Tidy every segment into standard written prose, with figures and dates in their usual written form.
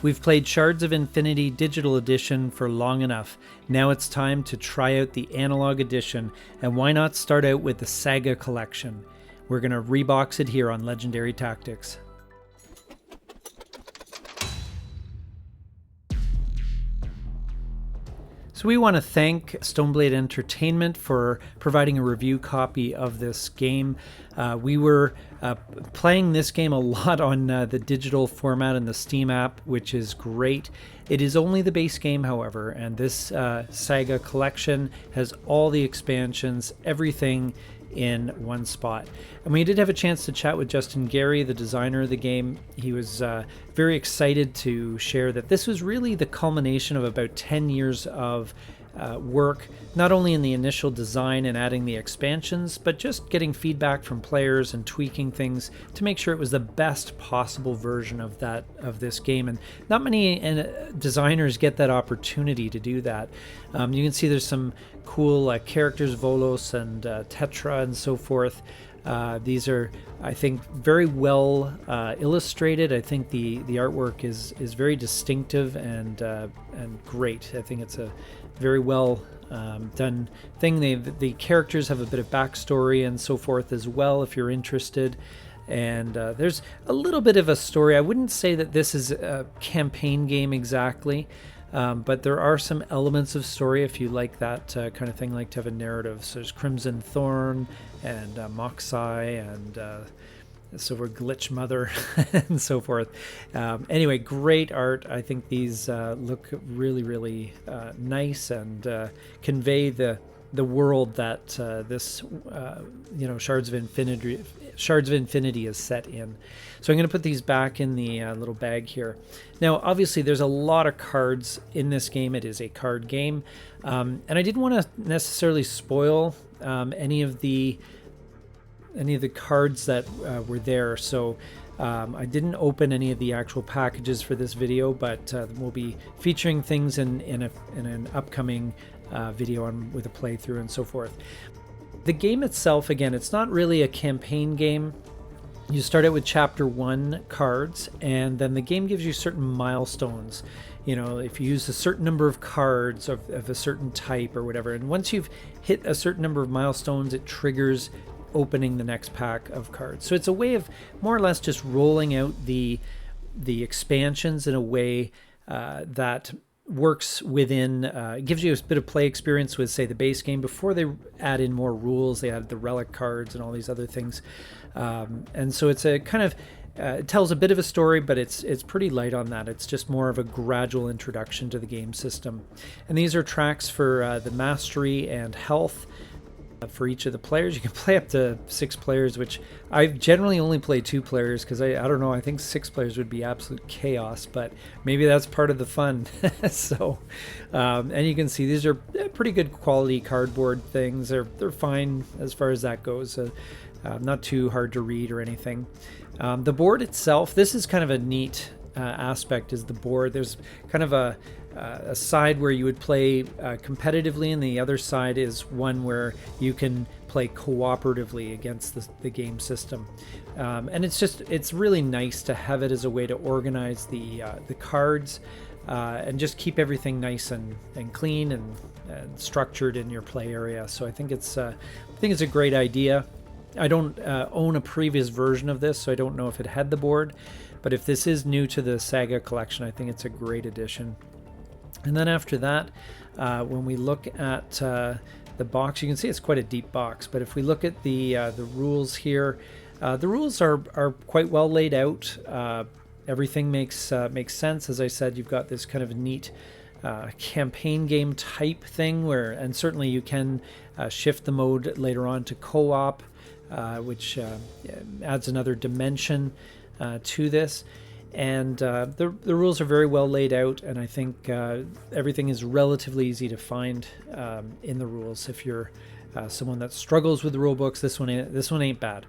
We've played Shards of Infinity Digital Edition for long enough. Now it's time to try out the Analog Edition, and why not start out with the Saga Collection? We're going to rebox it here on Legendary Tactics. So we want to thank Stoneblade Entertainment for providing a review copy of this game. We were playing this game a lot on the digital format in the Steam app, which is great. It is only the base game, however, and this Saga Collection has all the expansions, everything in one spot. And we did have a chance to chat with Justin Gary, the designer of the game. He was very excited to share that this was really the culmination of about 10 years of work, not only in the initial design and adding the expansions, but just getting feedback from players and tweaking things to make sure it was the best possible version of this game. And not many designers get that opportunity to do that. You can see there's some cool characters, Volos and Tetra and so forth. These are, I think, very well illustrated. I think the artwork is very distinctive and great. I think it's a very well done thing. The characters have a bit of backstory and so forth as well, if you're interested. And there's a little bit of a story. I wouldn't say that this is a campaign game exactly, but there are some elements of story if you like that kind of thing, like to have a narrative. So there's Crimson Thorn and Moxai and Silver Glitch Mother and so forth. Anyway, great art. I think these look really, really nice and convey the world that this Shards of Infinity is set in. So I'm going to put these back in the little bag here. Now, obviously, there's a lot of cards in this game. It is a card game, and I didn't want to necessarily spoil any of the cards that were there. So I didn't open any of the actual packages for this video, but we'll be featuring things in an upcoming video with a playthrough and so forth. The game itself, again, it's not really a campaign game. You start out with chapter 1 cards, and then the game gives you certain milestones. You know, if you use a certain number of cards of a certain type or whatever, and once you've hit a certain number of milestones, it triggers opening the next pack of cards. So it's a way of more or less just rolling out the expansions in a way that works within, gives you a bit of play experience with, say, the base game before they add in more rules. They add the relic cards and all these other things. And so it's a kind of, it tells a bit of a story, but it's pretty light on that. It's just more of a gradual introduction to the game system. And these are tracks for the mastery and health. For each of the players, you can play up to 6 players, which I generally only play 2 players because I don't know, I think 6 players would be absolute chaos, but maybe that's part of the fun. So and you can see these are pretty good quality cardboard things. They're fine as far as that goes. Not too hard to read or anything. The board itself, this is kind of a neat aspect, is the board. There's kind of a side where you would play competitively, and the other side is one where you can play cooperatively against the game system. And it's really nice to have it as a way to organize the cards and just keep everything nice and clean and structured in your play area. So I think it's a great idea. I don't own a previous version of this, so I don't know if it had the board, but if this is new to the Saga Collection, I think it's a great addition. And then after that, when we look at the box, you can see it's quite a deep box. But if we look at the rules here, the rules are quite well laid out. Everything makes sense. As I said, you've got this kind of neat campaign game type thing and certainly you can shift the mode later on to co-op, which adds another dimension to this. And the rules are very well laid out, and I think everything is relatively easy to find in the rules. If you're someone that struggles with the rule books, this one ain't bad.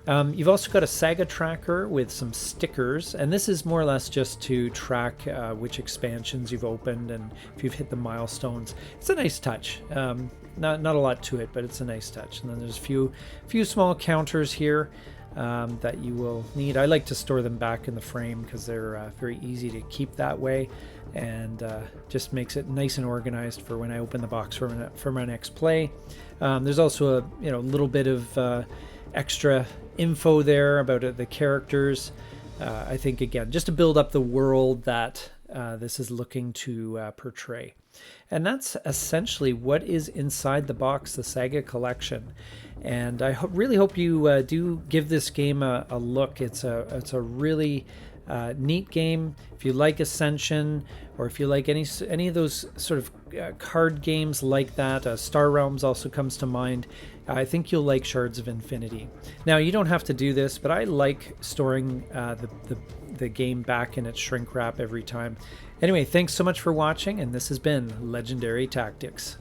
You've also got a Saga tracker with some stickers, and this is more or less just to track which expansions you've opened and if you've hit the milestones. It's a nice touch. Not a lot to it, but it's a nice touch. And then there's a few small counters here. that you will need. I like to store them back in the frame because they're very easy to keep that way, and just makes it nice and organized for when I open the box for my next play. There's also a little bit of extra info there about the characters. I think, again, just to build up the world that this is looking to portray. And that's essentially what is inside the box, the Saga Collection. And I really hope you do give this game a look. It's a really neat game. If you like Ascension, or if you like any of those sort of card games like that, Star Realms also comes to mind. I think you'll like Shards of Infinity. Now, you don't have to do this, but I like storing the game back in its shrink wrap every time. Anyway, thanks so much for watching, and this has been Legendary Tactics.